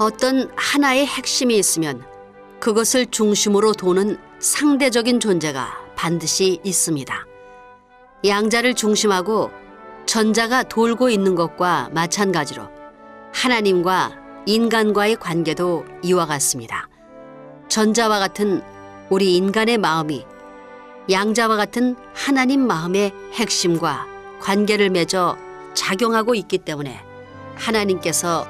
어떤 하나의 핵심이 있으면 그것을 중심으로 도는 상대적인 존재가 반드시 있습니다. 양자를 중심하고 전자가 돌고 있는 것과 마찬가지로 하나님과 인간과의 관계도 이와 같습니다. 전자와 같은 우리 인간의 마음이 양자와 같은 하나님 마음의 핵심과 관계를 맺어 작용하고 있기 때문에 하나님께서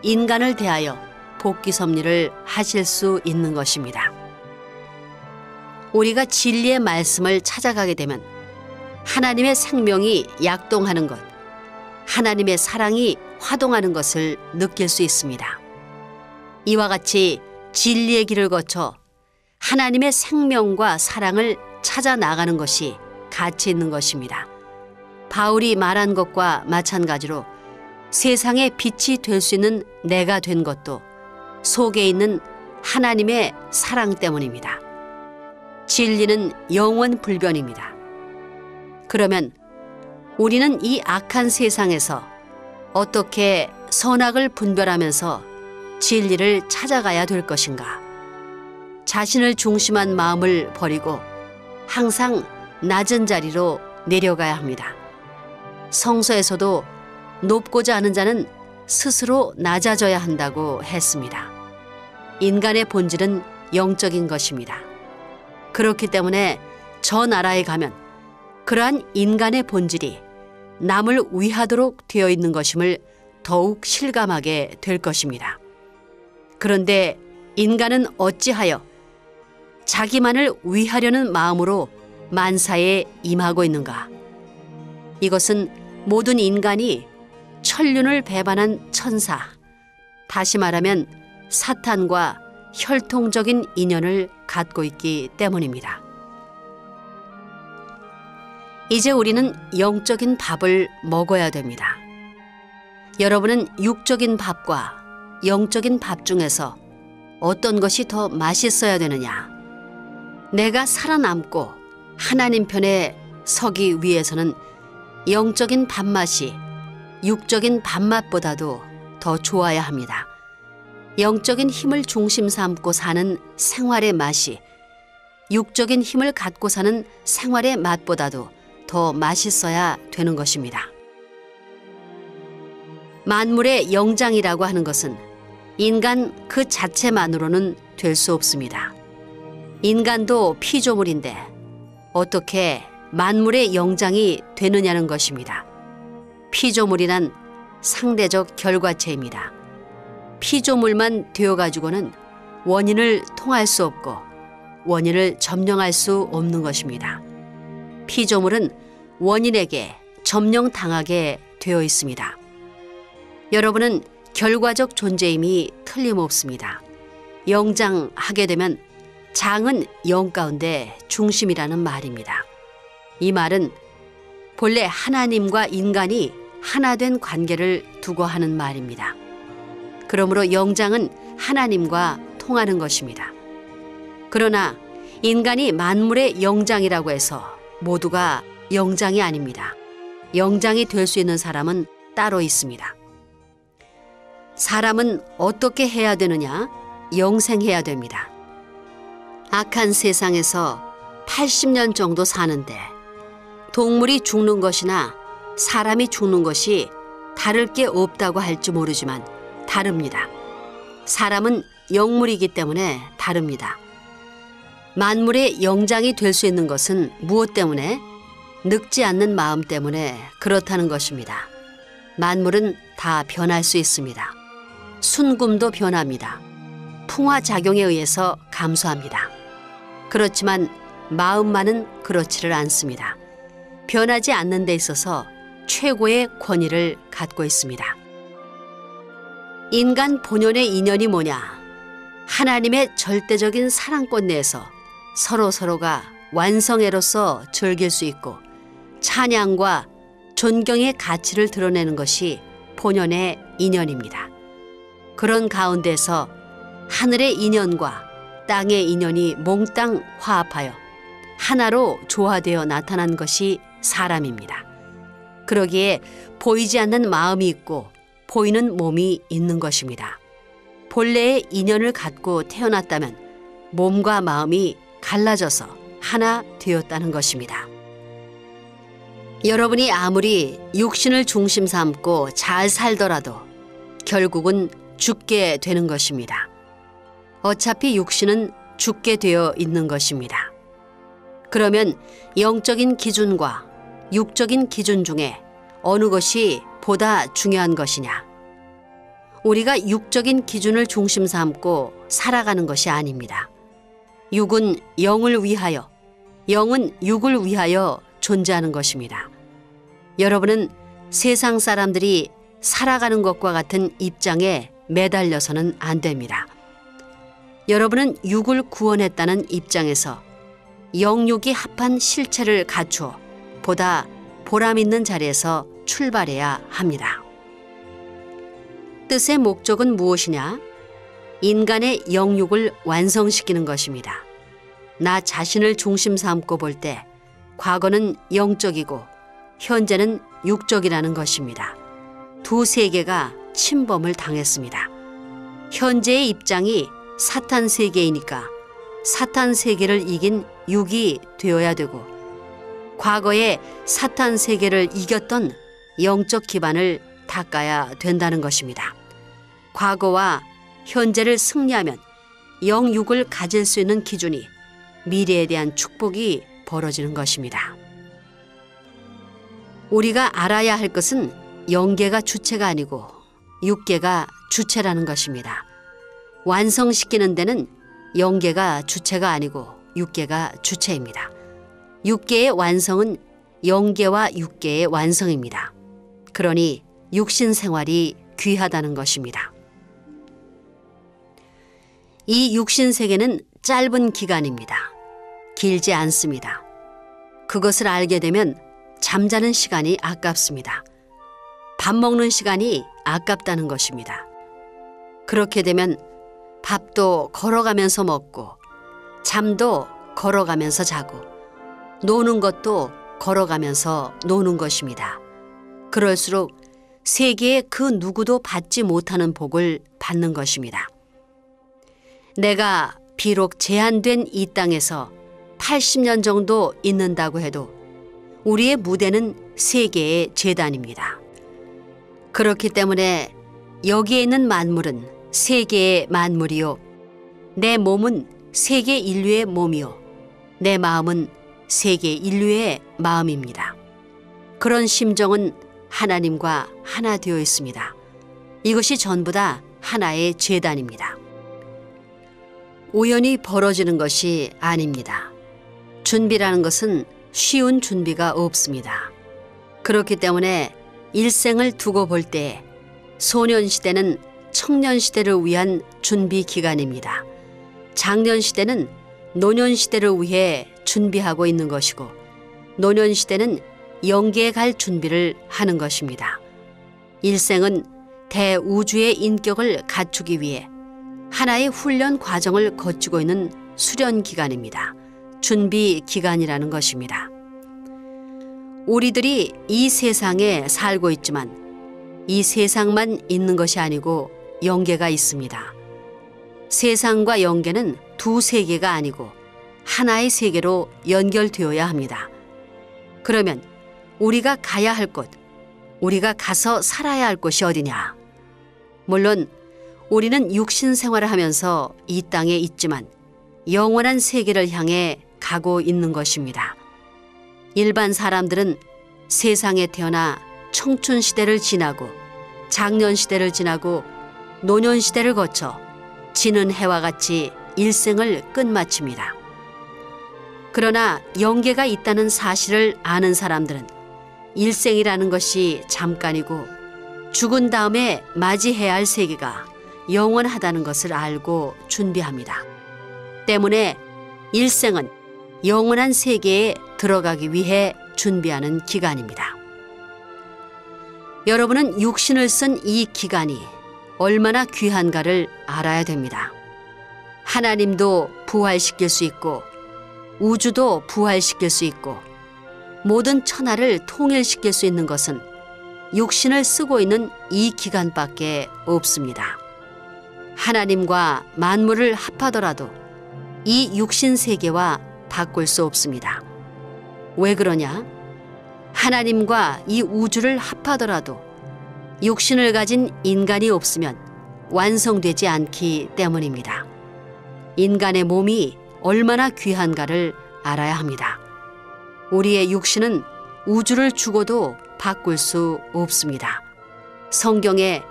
인간을 대하여 복귀 섭리를 하실 수 있는 것입니다. 우리가 진리의 말씀을 찾아가게 되면 하나님의 생명이 약동하는 것, 하나님의 사랑이 화동하는 것을 느낄 수 있습니다. 이와 같이 진리의 길을 거쳐 하나님의 생명과 사랑을 찾아 나가는 것이 가치 있는 것입니다. 바울이 말한 것과 마찬가지로 세상의 빛이 될 수 있는 내가 된 것도 속에 있는 하나님의 사랑 때문입니다. 진리는 영원 불변입니다. 그러면 우리는 이 악한 세상에서 어떻게 선악을 분별하면서 진리를 찾아가야 될 것인가? 자신을 중심한 마음을 버리고 항상 낮은 자리로 내려가야 합니다. 성서에서도 높고자 하는 자는 스스로 낮아져야 한다고 했습니다. 인간의 본질은 영적인 것입니다. 그렇기 때문에 저 나라에 가면 그러한 인간의 본질이 남을 위하도록 되어 있는 것임을 더욱 실감하게 될 것입니다. 그런데 인간은 어찌하여 자기만을 위하려는 마음으로 만사에 임하고 있는가? 이것은 모든 인간이 천륜을 배반한 천사, 다시 말하면 사탄과 혈통적인 인연을 갖고 있기 때문입니다. 이제 우리는 영적인 밥을 먹어야 됩니다. 여러분은 육적인 밥과 영적인 밥 중에서 어떤 것이 더 맛있어야 되느냐? 내가 살아남고 하나님 편에 서기 위해서는 영적인 밥맛이 육적인 밥맛보다도 더 좋아야 합니다. 영적인 힘을 중심 삼고 사는 생활의 맛이 육적인 힘을 갖고 사는 생활의 맛보다도 더 맛있어야 되는 것입니다. 만물의 영장이라고 하는 것은 인간 그 자체만으로는 될 수 없습니다. 인간도 피조물인데 어떻게 만물의 영장이 되느냐는 것입니다. 피조물이란 상대적 결과체입니다. 피조물만 되어가지고는 원인을 통할 수 없고 원인을 점령할 수 없는 것입니다. 피조물은 원인에게 점령당하게 되어 있습니다. 여러분은 결과적 존재임이 틀림없습니다. 영장하게 되면 장은 영 가운데 중심이라는 말입니다. 이 말은 본래 하나님과 인간이 하나 된 관계를 두고 하는 말입니다. 그러므로 영장은 하나님과 통하는 것입니다. 그러나 인간이 만물의 영장이라고 해서 모두가 영장이 아닙니다. 영장이 될 수 있는 사람은 따로 있습니다. 사람은 어떻게 해야 되느냐? 영생해야 됩니다. 악한 세상에서 80년 정도 사는데 동물이 죽는 것이나 사람이 죽는 것이 다를 게 없다고 할지 모르지만 다릅니다. 사람은 영물이기 때문에 다릅니다. 만물의 영장이 될 수 있는 것은 무엇 때문에? 늙지 않는 마음 때문에 그렇다는 것입니다. 만물은 다 변할 수 있습니다. 순금도 변합니다. 풍화작용에 의해서 감소합니다. 그렇지만 마음만은 그렇지를 않습니다. 변하지 않는 데 있어서 최고의 권위를 갖고 있습니다. 인간 본연의 인연이 뭐냐? 하나님의 절대적인 사랑권 내에서 서로가 완성애로서 즐길 수 있고 찬양과 존경의 가치를 드러내는 것이 본연의 인연입니다. 그런 가운데서 하늘의 인연과 땅의 인연이 몽땅 화합하여 하나로 조화되어 나타난 것이 사람입니다. 그러기에 보이지 않는 마음이 있고 보이는 몸이 있는 것입니다. 본래의 인연을 갖고 태어났다면 몸과 마음이 갈라져서 하나 되었다는 것입니다. 여러분이 아무리 육신을 중심 삼고 잘 살더라도 결국은 죽게 되는 것입니다. 어차피 육신은 죽게 되어 있는 것입니다. 그러면 영적인 기준과 육적인 기준 중에 어느 것이 보다 중요한 것이냐? 우리가 육적인 기준을 중심 삼고 살아가는 것이 아닙니다. 육은 영을 위하여, 영은 육을 위하여 존재하는 것입니다. 여러분은 세상 사람들이 살아가는 것과 같은 입장에 매달려서는 안 됩니다. 여러분은 육을 구원했다는 입장에서 영육이 합한 실체를 갖추어 보다 보람 있는 자리에서 출발해야 합니다. 뜻의 목적은 무엇이냐? 인간의 영육을 완성시키는 것입니다. 나 자신을 중심 삼고 볼 때 과거는 영적이고 현재는 육적이라는 것입니다. 두 세계가 침범을 당했습니다. 현재의 입장이 사탄 세계이니까 사탄 세계를 이긴 육이 되어야 되고, 과거에 사탄 세계를 이겼던 영적 기반을 닦아야 된다는 것입니다. 과거와 현재를 승리하면 영육을 가질 수 있는 기준이 미래에 대한 축복이 벌어지는 것입니다. 우리가 알아야 할 것은 영계가 주체가 아니고 육계가 주체라는 것입니다. 완성시키는 데는 영계가 주체가 아니고 육계가 주체입니다. 육계의 완성은 영계와 육계의 완성입니다. 그러니 육신 생활이 귀하다는 것입니다. 이 육신 세계는 짧은 기간입니다. 길지 않습니다. 그것을 알게 되면 잠자는 시간이 아깝습니다. 밥 먹는 시간이 아깝다는 것입니다. 그렇게 되면 밥도 걸어가면서 먹고 잠도 걸어가면서 자고 노는 것도 걸어가면서 노는 것입니다. 그럴수록 세계의 그 누구도 받지 못하는 복을 받는 것입니다. 내가 비록 제한된 이 땅에서 80년 정도 있는다고 해도 우리의 무대는 세계의 제단입니다. 그렇기 때문에 여기에 있는 만물은 세계의 만물이요, 내 몸은 세계 인류의 몸이요, 내 마음은 세계 인류의 마음입니다. 그런 심정은 하나님과 하나 되어 있습니다. 이것이 전부 다 하나의 제단입니다. 우연히 벌어지는 것이 아닙니다. 준비라는 것은 쉬운 준비가 없습니다. 그렇기 때문에 일생을 두고 볼 때 소년시대는 청년시대를 위한 준비 기간입니다. 장년시대는 노년시대를 위해 준비하고 있는 것이고, 노년시대는 영계에 갈 준비를 하는 것입니다. 일생은 대우주의 인격을 갖추기 위해 하나의 훈련 과정을 거치고 있는 수련 기간입니다. 준비 기간이라는 것입니다. 우리들이 이 세상에 살고 있지만 이 세상만 있는 것이 아니고 영계가 있습니다. 세상과 영계는 두 세계가 아니고 하나의 세계로 연결되어야 합니다. 그러면 우리가 가야 할 곳, 우리가 가서 살아야 할 곳이 어디냐? 물론 우리는 육신 생활을 하면서 이 땅에 있지만 영원한 세계를 향해 가고 있는 것입니다. 일반 사람들은 세상에 태어나 청춘 시대를 지나고 장년 시대를 지나고 노년 시대를 거쳐 지는 해와 같이 일생을 끝마칩니다. 그러나 영계가 있다는 사실을 아는 사람들은 일생이라는 것이 잠깐이고 죽은 다음에 맞이해야 할 세계가 영원하다는 것을 알고 준비합니다. 때문에 일생은 영원한 세계에 들어가기 위해 준비하는 기간입니다. 여러분은 육신을 쓴 이 기간이 얼마나 귀한가를 알아야 됩니다. 하나님도 부활시킬 수 있고 우주도 부활시킬 수 있고 모든 천하를 통일시킬 수 있는 것은 육신을 쓰고 있는 이 기간밖에 없습니다. 하나님과 만물을 합하더라도 이 육신 세계와 바꿀 수 없습니다. 왜 그러냐? 하나님과 이 우주를 합하더라도 육신을 가진 인간이 없으면 완성되지 않기 때문입니다. 인간의 몸이 얼마나 귀한가를 알아야 합니다. 우리의 육신은 우주를 주고도 바꿀 수 없습니다. 성경에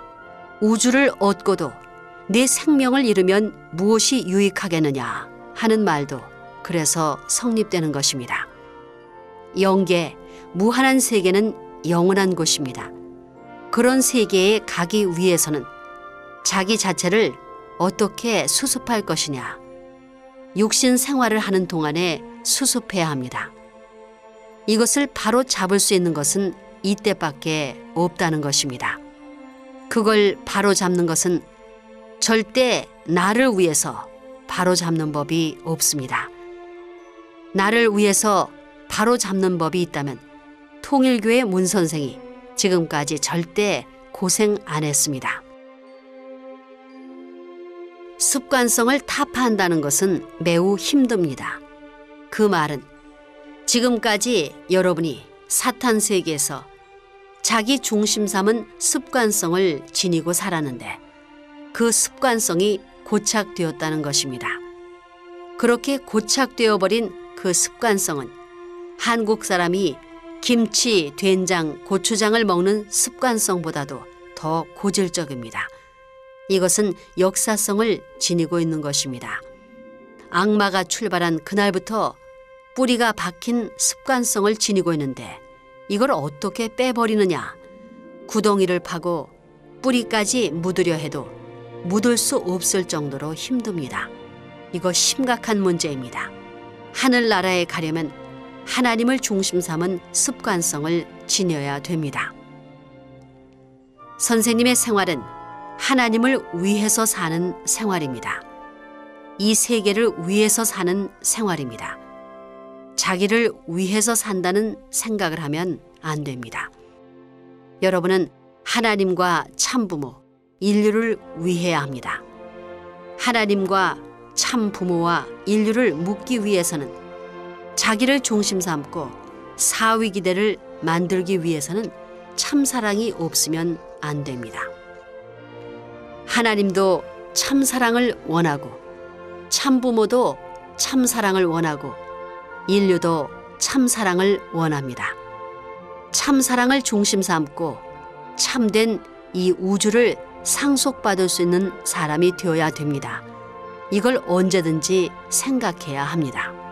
우주를 얻고도 내 생명을 잃으면 무엇이 유익하겠느냐 하는 말도 그래서 성립되는 것입니다. 영계, 무한한 세계는 영원한 곳입니다. 그런 세계에 가기 위해서는 자기 자체를 어떻게 수습할 것이냐, 육신 생활을 하는 동안에 수습해야 합니다. 이것을 바로 잡을 수 있는 것은 이때밖에 없다는 것입니다. 그걸 바로 잡는 것은 절대 나를 위해서 바로 잡는 법이 없습니다. 나를 위해서 바로 잡는 법이 있다면 통일교회 문 선생이 지금까지 절대 고생 안 했습니다. 습관성을 타파한다는 것은 매우 힘듭니다. 그 말은 지금까지 여러분이 사탄 세계에서 자기 중심 삼은 습관성을 지니고 살았는데 그 습관성이 고착되었다는 것입니다. 그렇게 고착되어 버린 그 습관성은 한국 사람이 김치, 된장, 고추장을 먹는 습관성보다도 더 고질적입니다. 이것은 역사성을 지니고 있는 것입니다. 악마가 출발한 그날부터 뿌리가 박힌 습관성을 지니고 있는데 이걸 어떻게 빼버리느냐? 구덩이를 파고 뿌리까지 묻으려 해도 묻을 수 없을 정도로 힘듭니다. 이거 심각한 문제입니다. 하늘나라에 가려면 하나님을 중심 삼은 습관성을 지녀야 됩니다. 선생님의 생활은 하나님을 위해서 사는 생활입니다. 이 세계를 위해서 사는 생활입니다. 자기를 위해서 산다는 생각을 하면 안 됩니다. 여러분은 하나님과 참부모, 인류를 위해야 합니다. 하나님과 참부모와 인류를 묶기 위해서는 자기를 중심 삼고 사위기대를 만들기 위해서는 참사랑이 없으면 안 됩니다. 하나님도 참사랑을 원하고 참부모도 참사랑을 원하고 인류도 참사랑을 원합니다. 참사랑을 중심 삼고 참된 이 우주를 상속받을 수 있는 사람이 되어야 됩니다. 이걸 언제든지 생각해야 합니다.